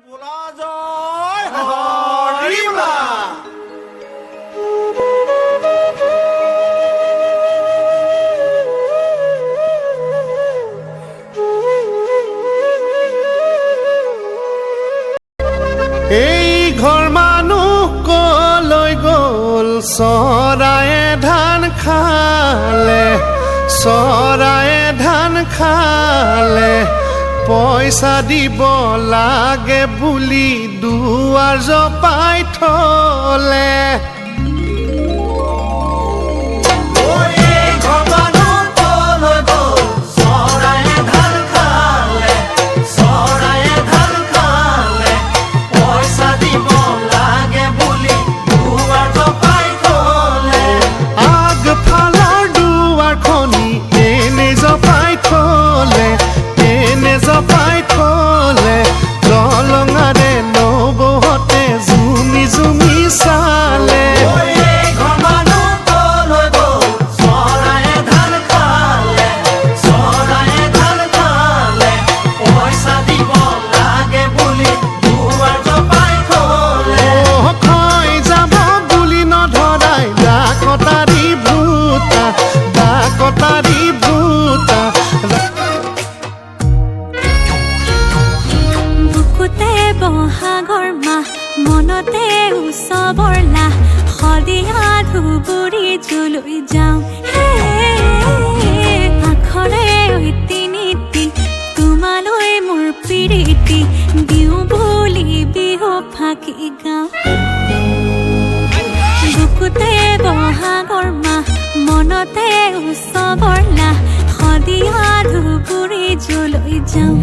ভোলা জয় হৰিমা এই ঘৰ মানুহ কলৈ গ'ল চৰায়ে ধান খালে চৰায়ে ধান খালে পইচা দিব লাগে বুলি দুৱাৰ জপাই থলে বহাগৰ মাহ মনতে উৎসৱৰ লাহ সদিয়া ধুবুৰী জুলুই যাওঁ আখৰে ঐতি নীতি তোমালৈ মোৰ প্ৰীতি দিওঁ বুলি বিহু ফাঁকি গাওঁ বুকুতে বহাগৰ মাহ মনতে উৎসৱৰ লাহ সদিয়া ধুবুৰী জুলুই যাওঁ